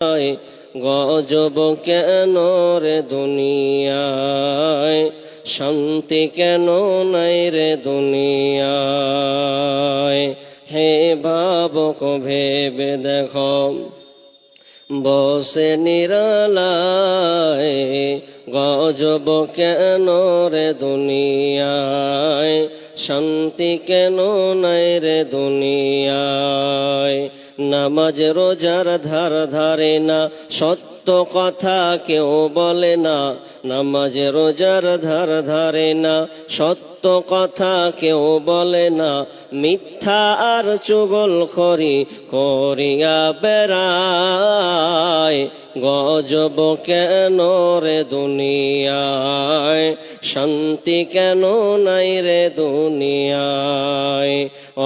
গজব কেন রে দুনিয়ায়, শান্তি কেন নাই রে দুনিয়ায়। হে ভাবক ভেবে দেখো, বসে নিরালায়, গজব কেন রে দুনিয়ায়, শান্তি কেন নাই রে দুনিয়ায়। নামাজ রোজার ধার ধারে না, সত্য কথা কেউ বলে না। নামাজ রোজার ধার ধারে না, সত্য কথা কেউ বলে না। মিথ্যা আর চুগলখড়ি করিয়া বেড়ায়, গজব কেন রে দুনিয়ায়, শান্তি কেন নাই রে দুনিয়ায়।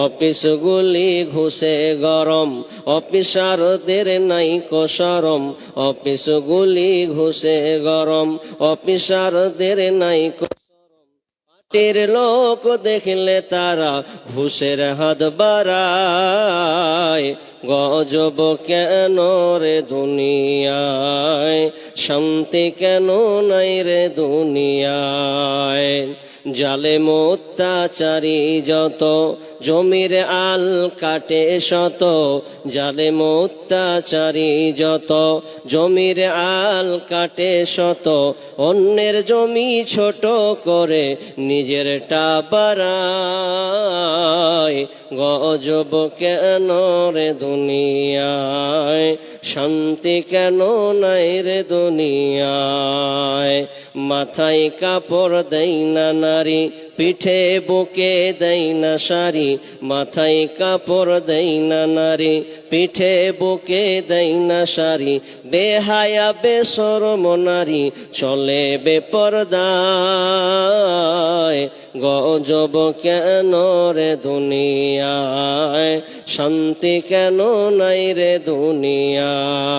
অফিসগুলি ঘুষে গরম, অফিসারদের নাই শরম। অফিসগুলি ঘুষে গরম, অফিসারদের নাই পার্টির লোক দেখলে তারা ঘুষের হাত বাড়ায়। গজব কেন রে দুনিয়ায়, শান্তি কেন নাই রে দুনিয়ায়। জালেম অত্যাচারী যত, জমির আল কাটে শত। জালেম অত্যাচারী যত, জমির আল কাটে শত। অন্যের জমি ছোট করে নিজেরটা বাড়ায়। গজব কেন রে দুনিয়ায়, শান্তি কেন নাই রে দুনিয়ায়। মাথায় কাপড় দেয় না নারী, পিঠে বুকে দেয় না শাড়ি। মাথায় কাপড় দেয় না নারী, পিঠে বুকে দেয় না শাড়ি। বেহায়া বেশরম নারী চলে বেপরদায়। গজব কেন রে দুনিয়ায়, শান্তি কেন নাই রে দুনিয়ায়।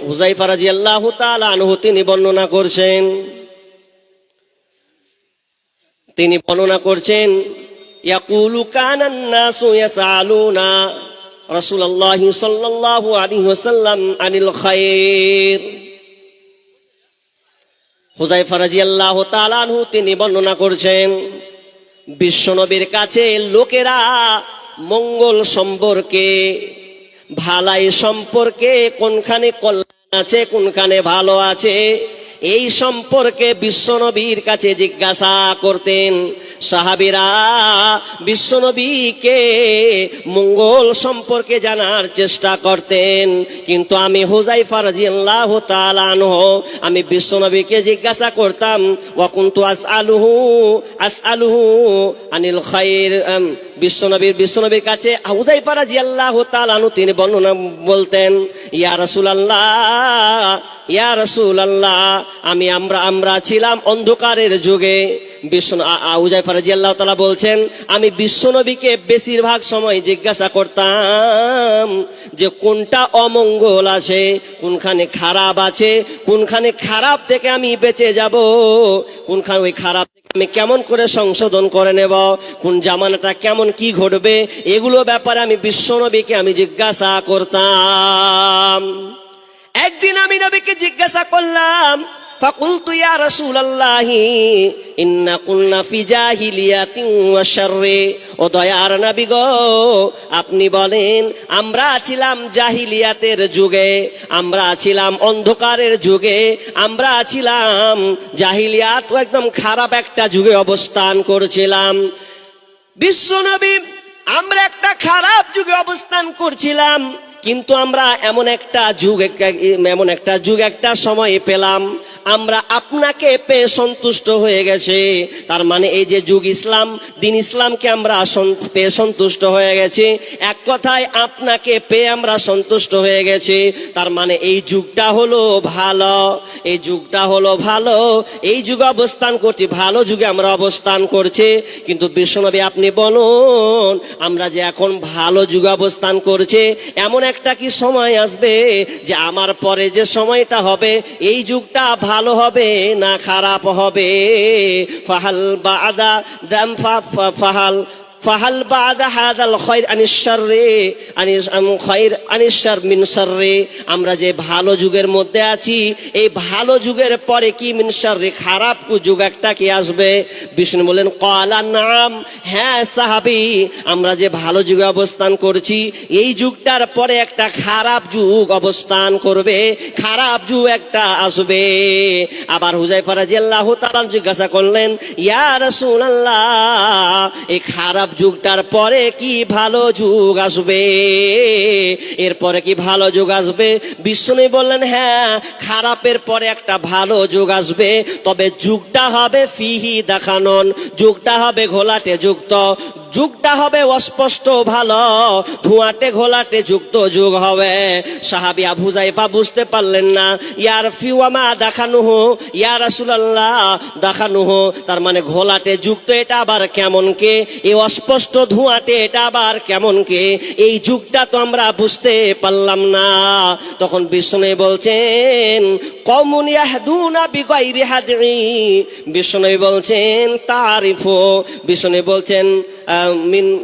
হুযায়ফা রাদিয়াল্লাহু তাআলা আনহু তিনি বর্ণনা করছেন, ইয়াকুলু কানান নাসু ইয়াসআলুনা রাসূলুল্লাহ সাল্লাল্লাহু আলাইহি ওয়াসাল্লাম আনিল খায়র। হুযায়ফা রাদিয়াল্লাহু তাআলা আনহু তিনি বর্ণনা করছেন, বিশ্বনবীর কাছে লোকেরা মঙ্গল সম্পর্কে, ভালাই সম্পর্কে, কোনখানে কল্যাণ আছে, কোনখানে ভালো আছে, এই সম্পর্কে বিশ্বনবীর কাছে জিজ্ঞাসা করতেন। সাহাবীরা বিশ্বনবীকে মঙ্গল সম্পর্কে জানার চেষ্টা করতেন। কিন্তু আমি হুযায়ফা রাদিয়াল্লাহু তাআলা আনহু আমি বিশ্বনবীকে জিজ্ঞাসা করতাম, ওয়া কুনতু আসআলুহু আনিল খায়র। বিশ্বনবীর কাছে হুযায়ফা রাদিয়াল্লাহু তাআলা আনহু তিনি বর্ণনা বলতেন, ইয়া রাসূলুল্লাহ, আমরা ছিলাম অন্ধকারের যুগে। হুযায়ফা রাদিয়াল্লাহু তাআলা বলছেন, আমি বিশ্বনবীকে বেশিরভাগ সময় জিজ্ঞাসা করতাম যে কোনটা অমঙ্গল আছে, কোনখানে খারাপ আছে, কোনখানে খারাপ থেকে আমি বেঁচে যাব, কোনখানে ওই খারাপ থেকে আমি কেমন করে সংশোধন করে নেব, কোন জামানাটা কেমন কি ঘটবে, এগুলো ব্যাপারে আমি বিশ্বনবীকে আমি জিজ্ঞাসা করতাম। একদিন আমি নবীকে জিজ্ঞাসা করলাম, ফাকুলতু ইয়া রাসূলুল্লাহি ইন্না কুননা ফি জাহিলিয়াতিন ওয়া শাররি। ও দয়ার নবী গো, আপনি বলেন আমরা ছিলাম জাহিলিয়াতের যুগে, আমরা ছিলাম অন্ধকারের যুগে, আমরা ছিলাম জাহিলিয়াত একদম খারাপ একটা যুগে অবস্থান করছিলাম। বিশ্বনবী, আমরা একটা খারাপ যুগে অবস্থান করছিলাম, কিন্তু আমরা এমন একটা যুগ একটা সময় পেলাম, আমরা আপনাকে পেয়ে সন্তুষ্ট হয়ে গেছে। তার মানে এই যে যুগ ইসলাম, দিন ইসলামকে আমরা পেয়ে সন্তুষ্ট হয়ে গেছি। এক কথায় আপনাকে পেয়ে আমরা সন্তুষ্ট হয়ে গেছি। তার মানে এই যুগটা হলো ভালো, এই যুগটা হলো ভালো, এই যুগে অবস্থান করছি, ভালো যুগে আমরা অবস্থান করছি। কিন্তু বিশ্বনবী আপনি বলুন, আমরা যে এখন ভালো যুগে অবস্থান করছি, এমন একটা কি সময় আসবে যে আমার পরে যে সময়টা হবে এই যুগটা ভালো হবে না খারাপ হবে? ফাহাল বাদা দাম ফাহাল ফাহাল বাদা হাদাল খায়র আনিশ শাররি খায়র আনিশ শার মিন শাররি, আমরা যে ভালো যুগের মধ্যে আছি এই ভালো যুগের পরে কি মিন শাররি খারাপ যুগ একটা কি আসবে? বিষ্ণু বলেন ক্বালা নাম, হ্যাঁ সাহাবী, আমরা যে ভালো যুগে অবস্থান করছি এই যুগটার পরে একটা খারাপ যুগ অবস্থান করবে, খারাপ যুগ একটা আসবে। আবার হুযায়ফা রাদিয়াল্লাহু তাআলা জিজ্ঞাসা করলেন, ইয়া রাসূলুল্লাহ, এই খারাপ যুগটার পরে কি ভালো যুগ আসবে? এরপরে কি ভালো যুগ আসবে? বিষ্ণু বললেন, হ্যাঁ, খারাপের পরে একটা ভালো যুগ আসবে, তবে যুগটা হবে ফিহি দাখানন, যুগটা হবে ঘোলাটে যুক্ত, যুগটা হবে অস্পষ্ট ভালো, ধোঁয়াটে ঘোলাটে যুক্ত যুগ হবে। সাহাবী আবু হুযায়ফা বুঝতে পারলেন না, ইয়ার ফিওয়ামা দেখানুহু, ইয়া রাসূলুল্লাহ দেখানুহু, তার মানে ঘোলাটে যুক্ত এটা আবার কেমন কে, এই অস্পষ্ট ধোঁয়াটে এটা আবার কেমন কে, এই যুগটা তো আমরা বুঝতে পারলাম না। তখন বিষ্ণু বলছেন কওমুন ইয়াহদুনা বিগাইরি হাদি, বিষ্ণু বলছেন তারিফু, বিষ্ণু বলছেন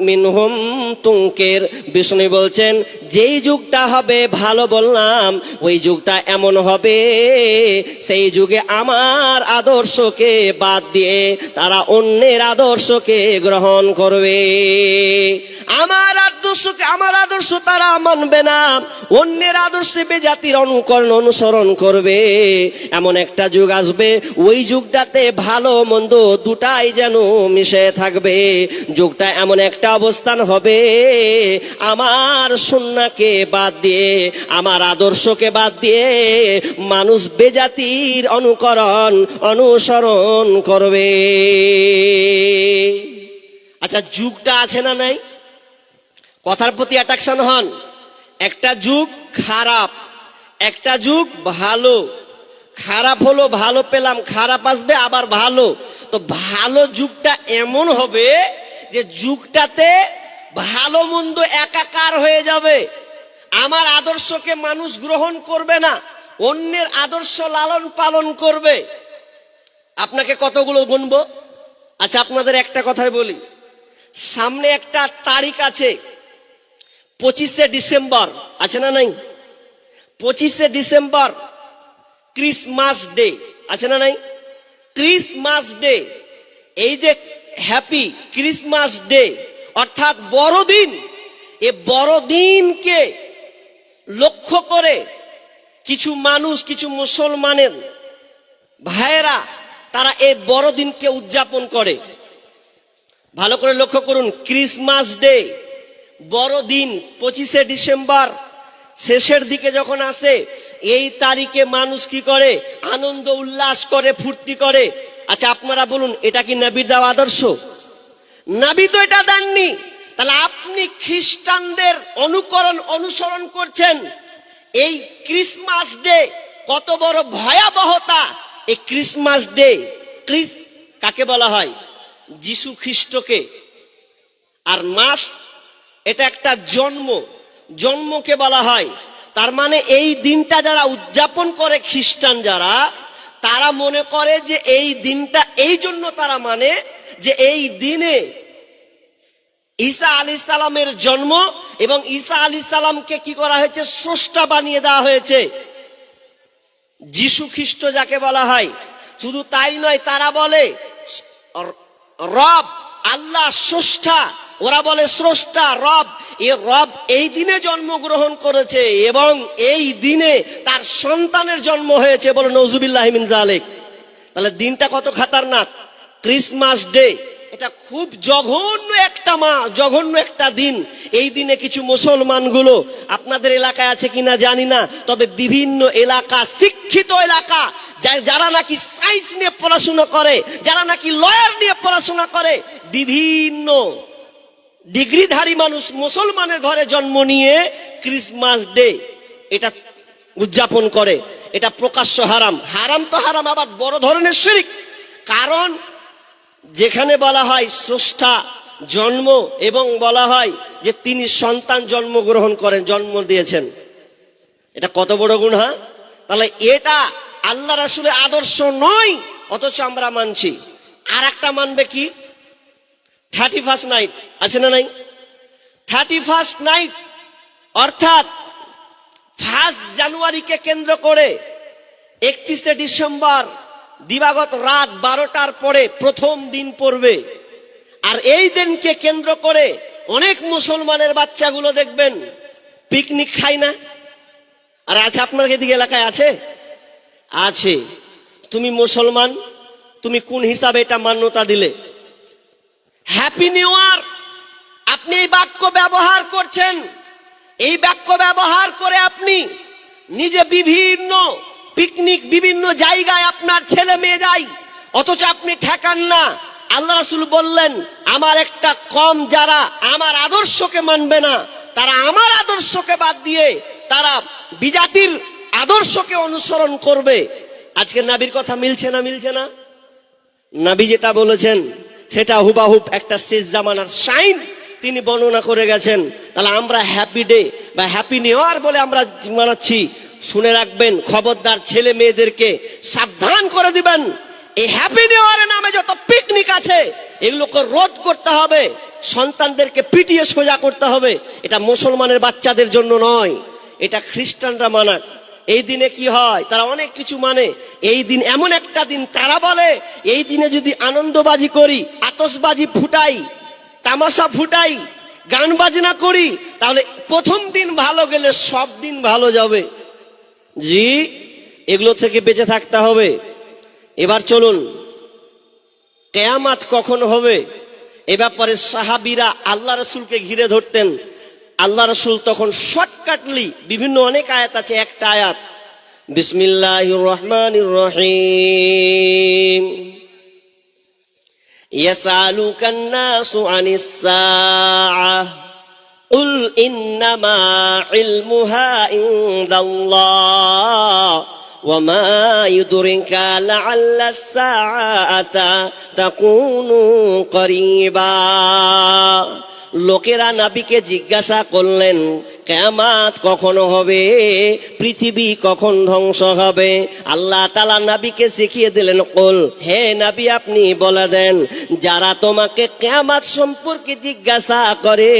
মিনহুম তুনকির, বিষ্ণু বলছেন যেই যুগটা হবে ভালো বললাম ওই যুগটা এমন হবে সেই যুগে আমার আদর্শকে বাদ দিয়ে তারা অন্যের আদর্শকে গ্রহণ করবে, আমার আদর্শ তারা মানবে না, অন্যের আদর্শে বেজাতির অনুসরণ করবে। এমন একটা যুগ আসবে ওই যুগটাতে ভালো মন্দ দুটাই যেন মিশে থাকবে। যুগটা এমন একটা অবস্থান হবে আমার সুন্নাহকে বাদ দিয়ে, আমার আদর্শকে বাদ দিয়ে মানুষ বেজাতির অনুসরণ করবে। আচ্ছা, যুগটা আছে না নাই? কথার প্রতি অ্যাট্রাকশন হন। একটা যুগ খারাপ, একটা যুগ ভালো, খারাপ হলো ভালো পেলাম, খারাপ আসবে আবার ভালো, তো ভালো যুগটা এমন হবে যে যুগটাতে ভালো মন্দ একাকার হয়ে যাবে, আমার আদর্শকে মানুষ গ্রহণ করবে না, অন্যের আদর্শ লালন পালন করবে। আপনাকে কতগুলো গুনবো? আচ্ছা, আপনাদের একটা কথাই বলি, সামনে একটা তারিখ আছে 25শে ডিসেম্বর, আছে না নাই? 25শে ডিসেম্বর ক্রিসমাস ডে, আছে না নাই? ক্রিসমাস ডে, এই যে হ্যাপি ক্রিসমাস ডে অর্থাৎ বড়দিন, এ বড়দিনকে লক্ষ্য করে কিছু মানুষ, কিছু মুসলমানের ভাইয়েরা তারা এই বড়দিনকে উদযাপন করে। ভালো করে লক্ষ্য করুন, ক্রিসমাস ডে বড়দিন 25শে ডিসেম্বর শেষের দিকে যখন আসে এই তারিখে মানুষ কি করে? আনন্দ উল্লাস করে, ফুর্তি করে। আচ্ছা, আপনারা বলুন, এটা কি নবীর দেওয়া আদর্শ? নবী তো এটা দেননি, তাহলে আপনি খ্রিস্টানদের অনুসরণ করছেন। এই ক্রিসমাস ডে কত বড় ভয়াবহতা! এই ক্রিসমাস ডে, ক্রিস কাকে বলা হয়? যিশু খ্রিস্টকে। আর মাস, এটা একটা জন্মকে বলা হয়। তার মানে এই দিনটা যারা উদযাপন করে খ্রিস্টান যারা, তারা মনে করে যে এই দিনটা এই জন্য তারা মানে যে এই দিনে ঈসা আলাইহিস সালামের জন্ম, এবং ঈসা আলাইহিস সালামকে কি করা হয়েছে? স্রষ্টা বানিয়ে দেওয়া হয়েছে, যিশু খ্রিস্ট যাকে বলা হয়। শুধু তাই নয়, তারা বলে রব, আল্লাহ স্রষ্টা, ওরা বলে স্রষ্টা রব। এ রব এই দিনে জন্মগ্রহণ করেছে এবং এই দিনে তার সন্তানের জন্ম হয়েছে, বলে নউজুবিল্লাহি মিন যালিক। তাহলে দিনটা কত খাতারনাক! ক্রিসমাস ডে এটা খুব জঘন্য একটা দিন। এই দিনে কিছু মুসলমানগুলো, আপনাদের এলাকায় আছে কিনা জানি না, তবে বিভিন্ন এলাকা, শিক্ষিত এলাকা, যারা নাকি সায়েন্স নিয়ে পড়াশোনা করে, যারা নাকি লয়ার নিয়ে পড়াশোনা করে, বিভিন্ন ডিগ্রিধারী মানুষ মুসলমানের ঘরে জন্ম নিয়ে ক্রিসমাস ডে এটা উদযাপন করে। এটা প্রকাশ্য হারাম। হারাম তো হারাম, আবার বড় ধরনের শিরক। কারণ যেখানে বলা হয় স্রষ্টা জন্ম এবং বলা হয় যে তিনি সন্তান জন্মগ্রহণ করেন, জন্ম দিয়েছেন, এটা কত বড় গুনাহ! তাহলে এটা আল্লাহ রাসূলের আদর্শ নয়, অথচ আমরা মানছি। আর একটা মানবে কি? 31st নাইট আছে না নাই? 31st নাইট অর্থাৎ 1 জানুয়ারিকে কেন্দ্র করে 31শে ডিসেম্বর দিবাগত রাত 12টার পরে প্রথম দিন পড়বে। আর এই দিনকে কেন্দ্র করে অনেক মুসলমানের বাচ্চাগুলো দেখবেন পিকনিক খায় না। আর আছে আপনার এদিকে এলাকায় আছে? আছে। তুমি মুসলমান, তুমি কোন হিসাবে এটা মান্যতা দিলে? হ্যাপি নিউ ইয়ার আপনি এই বাক্য ব্যবহার করছেন, এই বাক্য ব্যবহার করে আপনি নিজে বিভিন্ন পিকনিক বিভিন্ন জায়গায় আপনার ছেলে মেয়ে যায়, অথচ আপনি ঠেকান না। আল্লাহ রাসূল বললেন, আমার একটা কম যারা আমার আদর্শকে মানবে না, তারা আমার আদর্শকে বাদ দিয়ে তারা বিজাতির আদর্শকে অনুসরণ করবে। আজকে নবীর কথা মিলছে না? মিলছে না? নবী যেটা বলেছেন সেটা হুবাহুব একটা শেষ জামানার সাইন তিনি বর্ণনা করে গেছেন। তাহলে আমরা হ্যাপি ডে বা হ্যাপি নিউ ইয়ার বলে আমরা মানাচ্ছি। শুনে রাখবেন, খবরদার ছেলে মেয়েদেরকে সাবধান করে দিবেন, এই হ্যাপি নিউ ইয়ারের নামে যত পিকনিক আছে এগুলোকে রোধ করতে হবে, সন্তানদেরকে পিটিয়ে সোজা করতে হবে। এটা মুসলমানের বাচ্চাদের জন্য নয়, এটা খ্রিস্টানরা মানাক। এই দিনে কি হয়, তারা অনেক কিছু মানে। এই দিন এমন একটা দিন, তারা বলে এই দিনে যদি আনন্দবাজি করি, আতশবাজি ফুটাই, তামাশা ফুটাই, গান বাজনা করি, তাহলে প্রথম দিন ভালো গেলে সব দিন ভালো যাবে। জি, এগুলো থেকে বেঁচে থাকতে হবে। এবার চলুন, কিয়ামত কখন হবে এ ব্যাপারে সাহাবীরা আল্লাহ রাসূলকে ঘিরে ধরতেন। আল্লাহ রাসূল তখন শর্টকাটলি বিভিন্ন অনেক আয়াত আছে, একটা আয়াত বিসমিল্লাহির রহমানির রহিম ইয়াসআলুকান নাসু আনিস সাআহ কুল ইন্নামা ইলমুহা ইনদাল্লাহ ওয়া মা ইউদরিকা লাআল্লাস সাআতা তাকুনু করিবা। লোকেরা নবীকে জিজ্ঞাসা করলেন, কিয়ামত কখন হবে, পৃথিবী কখন ধ্বংস হবে? আল্লাহ তাআলা নবীকে শিখিয়ে দিলেন, কুল, হে নবী আপনি বলে দেন, যারা তোমাকে কিয়ামত সম্পর্কে জিজ্ঞাসা করে,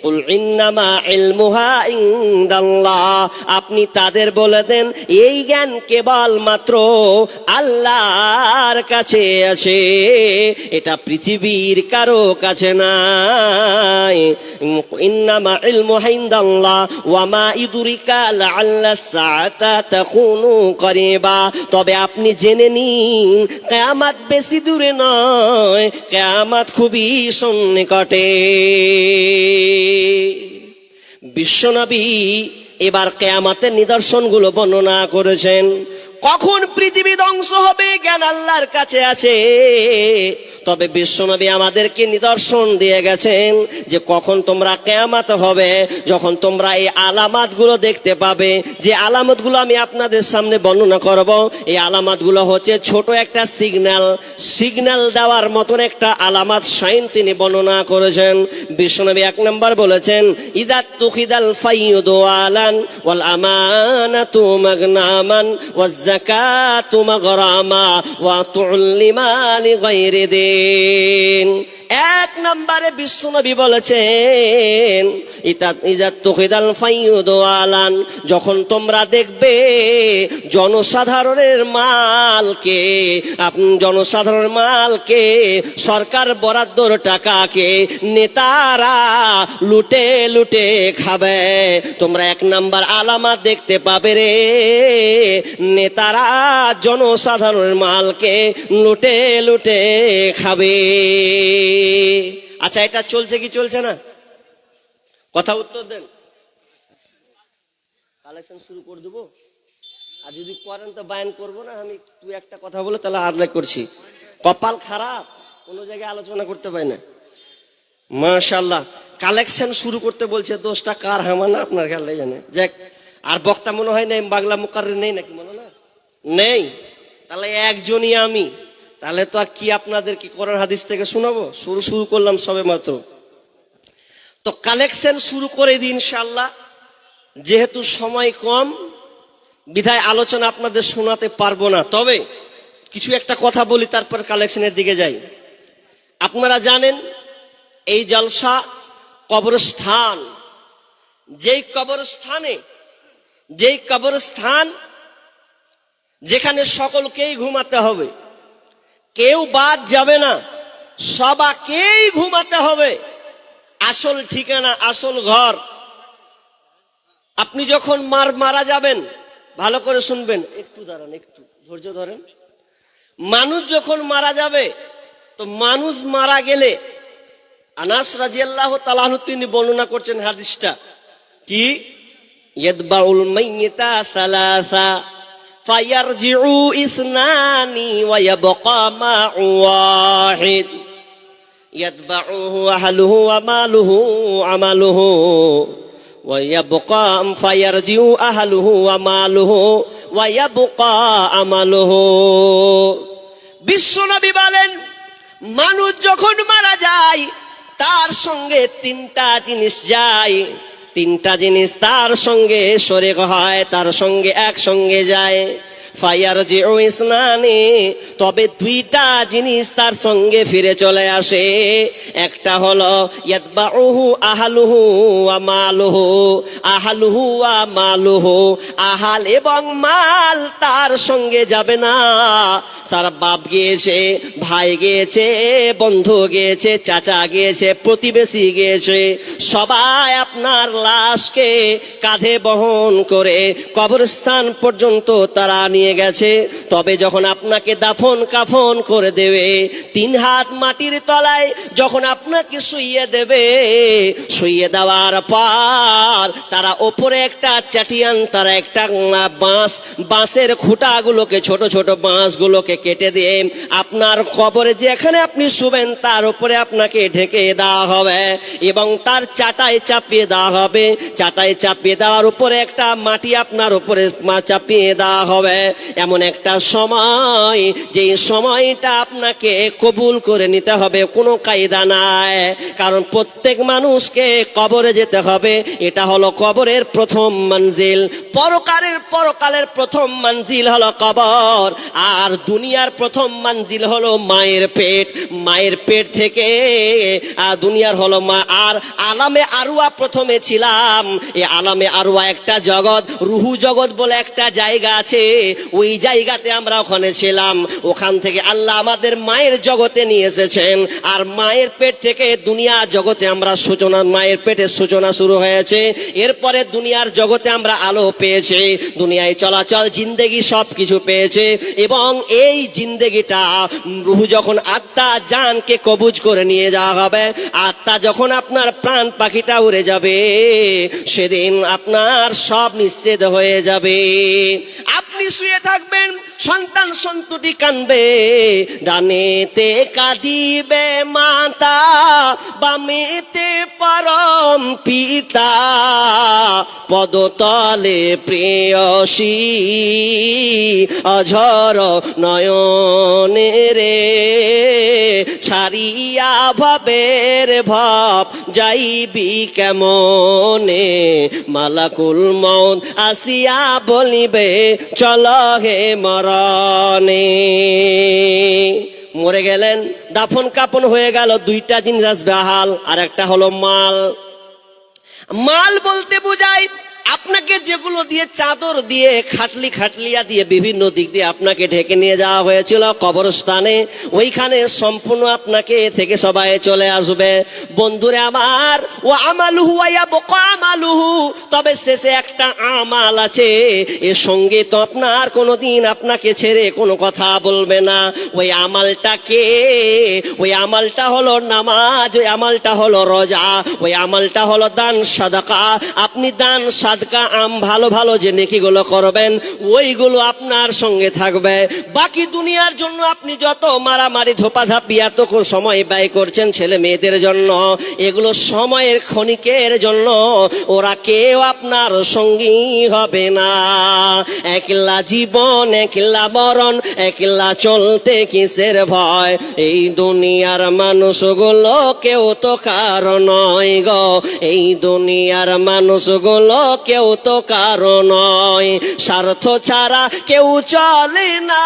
কুল ইন্নামা ইলমুহা ইনদাল্লাহ, আপনি তাদের বলে দেন এই জ্ঞান কেবল মাত্র আল্লাহর কাছে আছে, এটা পৃথিবীর কারো কাছে নাই। ইন্নামা ইলমুহা ইনদাল্লাহ ওয়া মা ইউদরিকা লাআল্লাস সাআতা তাকুনু করিবা। তবে আপনি জেনে নিন কিয়ামত বেশি দূরে নয়, কিয়ামত খুবই সন্নিকটে। বিশ্বনবী এবার কিয়ামতের নিদর্শনগুলো বর্ণনা করেছেন। কখন পৃথিবী ধ্বংস হবে জ্ঞান আল্লাহর কাছে আছে, তবে বিশ্বনবী আমাদেরকে নিদর্শন দিয়ে গেছেন যে কখন তোমরা কিয়ামত হবে, যখন তোমরা এই আলামতগুলো দেখতে পাবে। যে আলামতগুলো আমি আপনাদের সামনে বর্ণনা করব, এই আলামতগুলো হচ্ছে ছোট একটা সিগন্যাল দেওয়ার মতন একটা আলামত সাইন তিনি বর্ণনা করেছেন। বিশ্বনবী 1 নম্বর বলেছেন, ইযা তুখিদাল ফাইয়ুদু আলান ওয়াল আমানাতু মাগনামান ওয়াজ যাকাতু মাগরামা ওয়া তুল্লিমা লিগাইরি দিন। 1 নম্বরে বিশ্বনবী বলেছেন, ইযা তুখিদাল ফাইয়ুদু আলান, যখন তোমরা দেখবে জনসাধারণের মালকে সরকার বরাদ্দর টাকাকে নেতারা লুটে লুটে খাবে, তোমরা 1 নাম্বার আলামত দেখতে পাবে রে, নেতারা জনসাধারণের মালকে লুটে লুটে খাবে। আচ্ছা, এটা চলছে কি চলছে না? কথা উত্তর দেন। কালেকশন শুরু করে দেবো, আর যদি করেন তো বায়ান করবো না। আমি তুই একটা কথা বলে তাহলে আদায় করছি। কপাল খারাপ, কোনো জায়গায় আলোচনা করতে পারি না। মাশাআল্লাহ, কালেকশন শুরু করতে বলছে, দোষটা কার, আমার না আপনার, খেয়াল জানে। যাক, আর বক্তা মনে হয় নেই, বাংলা মুকাররির নেই নাকি, মনে না নেই? তাহলে একজনই আমি, তাহলে তো আর কি আপনাদের কি কোরআন হাদিস থেকে শোনাবো? শুরু করলাম সবে মাত্র। তো কালেকশন শুরু করে দিই ইনশাআল্লাহ। যেহেতু সময় কম বিধায় আলোচনা আপনাদের শোনাতে পারবো না, তবে কিছু একটা কথা বলি, তারপর কালেকশনের দিকে যাই। আপনারা জানেন এই জলসা কবরস্থান, যেই কবরস্থান যেখানে সকলকেই ঘুমাতে হবে, কেউ বাদ যাবে না, সবাইকেই ঘুমাতে হবে। আসল ঠিকানা, আসল ঘর। আপনি যখন মারা যাবেন, ভালো করে শুনবেন, একটু দাঁড়ান, একটু ধৈর্য ধরেন। মানুষ যখন মারা যাবে, তো মানুষ মারা গেলে আনাস রাদিয়াল্লাহু তাআলা আনহু তিনি বর্ণনা করছেন হাদিসটা কি, ইয়াদবাউল মাইয়িতা সালাসা ফায়ারজিউ ইসনানি ওয়া ইয়াবকা মা'উ ওয়াহিদ ইয়াতবাউহু আহলুহু ওয়া মালুহু আমালুহু ওয়া ইয়াবকা ফায়ারজিউ আহলুহু ওয়া মালুহু ওয়া ইয়াবকা আমালুহু। বিশ্বনবী বলেন, মানুষ যখন মারা যায় তার সঙ্গে তিনটা জিনিস যায়, তিনটা জিনিস তার সঙ্গে শরীক হয়, তার সঙ্গে একসঙ্গে যায়। ফায়ারজিউ ইসনানি, তবে দুইটা জিনিস তার সঙ্গে ফিরে চলে আসে। একটা হলো ইয়াতবাউহু আহলুহু ওয়া মালুহু, আহলুহু ওয়া মালুহু, আহাল এবং মাল তার সঙ্গে যাবে না। তার বাপ গিয়েছে, ভাই গিয়েছে, বন্ধু গিয়েছে, চাচা গিয়েছে, প্রতিবেশী গিয়েছে, সবাই আপনার লাশকে কাঁধে বহন করে কবরস্থান পর্যন্ত তারা নিয়ে গেছে। তবে যখন আপনাকে দাফন কাফন করে দেবে, 3 হাত মাটির তলায় যখন আপনাকে শুইয়ে দেবে, শুইয়ে দেওয়ার পর তারা ওপরে একটা চাটিয়ান, তারা একটা বাঁশের খুঁটাগুলোকে, ছোট ছোট বাঁশগুলোকে কেটে দিয়ে আপনার কবরে যেখানে আপনি শুবেন তার উপরে আপনাকে ঢেকে দেওয়া হবে এবং তার চাটাই চাপিয়ে দেওয়া হবে। চাটাই চাপিয়ে দেওয়ার উপরে একটা মাটি আপনার উপরে চাপিয়ে দেওয়া হবে। এমন একটা সময়, যে সময়টা আপনাকে কবুল করে নিতে হবে, কোনো কায়দা নাই। কারণ প্রত্যেক মানুষকে কবরে যেতে হবে। এটা হলো কবরের প্রথম মঞ্জিল। পরকালের প্রথম মঞ্জিল হলো কবর, আর দুনিয়ার প্রথম মঞ্জিল হলো মায়ের পেট। মায়ের পেট থেকে দুনিয়ার হলো মা। আর আলামে আরওয়া প্রথমে ছিলাম। এই আলামে আরওয়া একটা জগৎ, রুহু জগৎ বলে একটা জায়গা আছে। ওই জায়গাতে আমরা ওখানে ছিলাম। ওখান থেকে আল্লাহ আমাদের মায়ের জগতে নিয়ে এসেছেন। আর মায়ের পেট থেকে দুনিয়া জগতে আমরা সূচনা, মায়ের পেটে সূচনা শুরু হয়েছে। এরপরে দুনিয়ার জগতে আমরা আলো পেয়েছি, দুনিয়ায় চলাচল, জিন্দেগি সব কিছু পেয়েছে। এবং এই জিন্দেগিটা রুহু যখন আত্মা জানকে কবুজ করে নিয়ে যাওয়া হবে, আত্মা যখন আপনার প্রাণ পাখিটা উড়ে যাবে, সেদিন আপনার সব নিশ্চিত হয়ে যাবে। আপনি শুয়ে থাকবেন, সন্তান সন্ততি কানবে, ডানেতে কাঁদিবে মাতা, বামেতে পরম পিতা, পদতলে প্রেয়সী, অঝর নয়নে রে, ছাড়িয়া ভবের ভব যাইবি কেমনে, মালাকুল মউত আসিয়া বলিবে চল হে মরণে। মরে গেলেন, দাফন কাপন হয়ে গেল, দুইটা জিনিস আসবে, আহাল আর একটা হলো মাল। মাল বলতে বোঝায় আপনাকে যেগুলো দিয়ে, চাদর দিয়ে, খাটলিয়া দিয়ে, বিভিন্ন দিক দিয়ে আপনাকে ঢেকে নিয়ে যাওয়া হয়েছিল কবরস্থানে, ওইখানে সম্পূর্ণ আপনাকে থেকে সবাই চলে আসবে। বন্ধুরে আমার, ও আমালুহু ওয়া ইয়াবকা আমালুহু, তবে শেষে একটা আমাল আছে, এর সঙ্গে তো আপনার কোনোদিন আপনাকে ছেড়ে কোনো কথা বলবে না। ওই আমলটা কে? ওই আমলটা হলো নামাজ, ওই আমলটা হলো রোজা, ওই আমলটা হলো দান সাদাকা। আপনি দান সাদকা ভালো ভালো যে নেকিগুলো করবেন, ওইগুলো আপনার সঙ্গে থাকবে। বাকি দুনিয়ার জন্য আপনি যত মারামারি ধোপাধাপি এত সময় ব্যয় করছেন ছেলে মেয়েদের জন্য, এগুলো সময়ের ক্ষণিকের জন্য, ওরা কেউ আপনার সঙ্গী হবে না। একলা জীবন, একলা মরণ, একলা চলতে কিসের ভয়, এই দুনিয়ার মানুষগুলো কেউ তো কারো নয় গো, এই দুনিয়ার মানুষগুলো কেউ তো কারো নয়, স্বার্থ ছাড়া কেউ চলে না,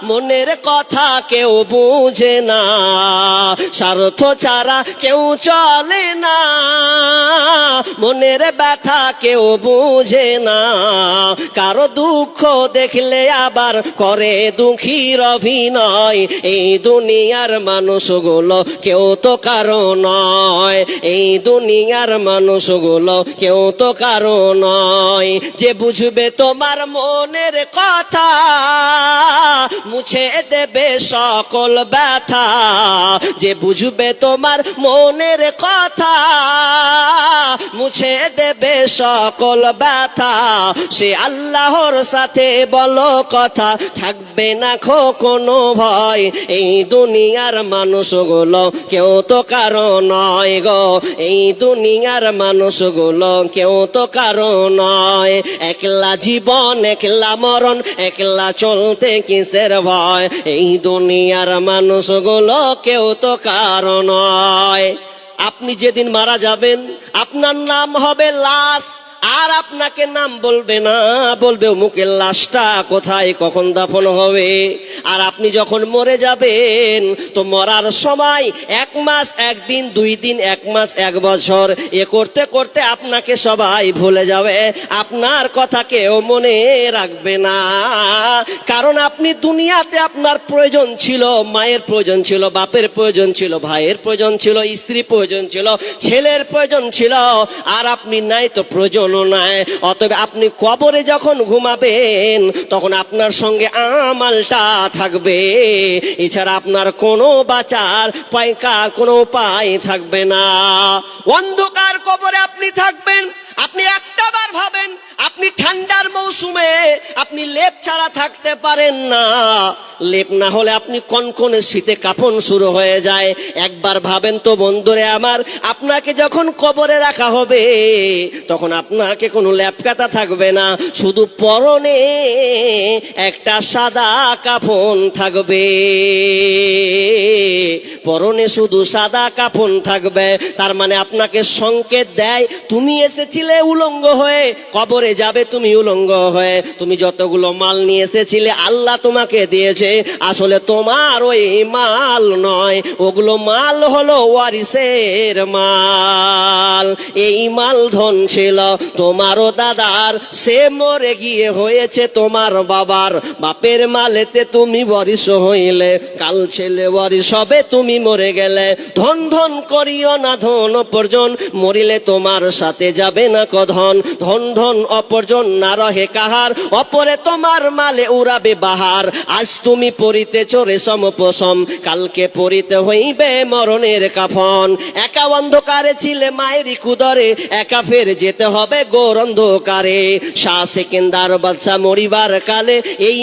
মনের কথা কেউ বুঝে না, স্বার্থ ছাড়া কেউ চলে না, মনের ব্যথা কেউ বুঝে না, কারো দুঃখ দেখলে আবার করে দুঃখীর অভিনয়, এই দুনিয়ার মানুষগুলো কেউ তো কারো নয়, এই দুনিয়ার মানুষগুলো কেউ তো কারো নয়, যে বুঝবে তোমার মনের কথা মুছে দেবে সকল ব্যথা, যে বুঝবে তোমার মনের কথা মুছে দেবে সকল ব্যথা, সে আল্লাহর সাথে বলো কথা, থাকবে না কোনো ভয়, এই দুনিয়ার মানুষগুলো কেউ তো কারো নয় গো, এই দুনিয়ার মানুষগুলো কেউ তো কারো নয়, একলা জীবন একলা মরণ, একলা চলতে কিসের ভয়, এই দুনিয়ার মানুষগুলো কেউ তো কারো নয়। আপনি যেদিন মারা যাবেন আপনার নাম হবে লাশ, আর আপনাকে নাম বলবে না, বলবে মুখের লাশটা কোথায় কখন দাফন হবে। আর আপনি যখন মরে যাবেন তো মরার সময় 1 মাস 1 দিন 2 দিন 1 মাস 1 বছর এ করতে করতে আপনাকে সবাই ভুলে যাবে, আপনার কথা কেউ মনে রাখবে না, কারণ আপনি দুনিয়াতে আপনার প্রয়োজন ছিল, মায়ের প্রয়োজন ছিল, বাপের প্রয়োজন ছিল, ভাইয়ের প্রয়োজন ছিল, স্ত্রীর প্রয়োজন ছিল, ছেলের প্রয়োজন ছিল, আর আপনি নাই তো প্রয়োজন নাই। অতএব আপনি কবরে যখন ঘুমাবেন তখন আপনার সঙ্গে আমালটা থাকবে, এছাড়া আপনার কোনো বাঁচার কোনো উপায় থাকবে না। অন্ধকার কবরে আপনি থাকবেন, আপনি একটাবার ভাবেন আপনি ঠান্ডার মৌসুমে আপনি লেপ ছাড়া থাকতে পারেন না, লেপ না হলে আপনি কনকনে শীতে কাঁপন শুরু হয়ে যায়। একবার ভাবেন তো বন্ধুরে আমার, আপনাকে যখন কবরে রাখা হবে তখন আপনাকে কোনো লেপ কাটা থাকবে না, শুধু পরনে একটা সাদা কাফন থাকবে, পরনে শুধু সাদা কাফন থাকবে। তার মানে আপনাকে সংকেত দেয় তুমি এসেছিলে উলঙ্গ হয়ে, কবরে যাবে তুমি উলঙ্গ হয়ে, তুমি যতগুলো মাল নিয়ে এসেছিলে আল্লাহ তোমাকে দিয়েছে, আসলে তোমার ওই মাল নয়, ওগুলো মাল হলো ওয়ারিসের মাল। এই মাল ধন ছিল তোমারও দাদার, সে মরে গিয়ে হয়েছে তোমার বাবার, বাপের মালেতে তুমি ওয়ারিস হইলে, কাল ছেলে ওয়ারিস হবে তুমি মরে গেলে। ধন ধন করিও না ধন অপরজন, মরিলে তোমার সাথে যাবে না কধন, ধন ধন অপরজন না রহে কাহার, অপরে তোমার মালে উড়াবে বাহার। আজ তুমি পরিতেছ রেশম পশম, কালকে পরিতে হইবে মরণের কাফন। একা অন্ধকারে ছিলে মায়েরই কুদরে, একা ফের যেতে হবে গোর অন্ধকারে। শাহ সেকেন্দার বাদশা মরিবার কালে এই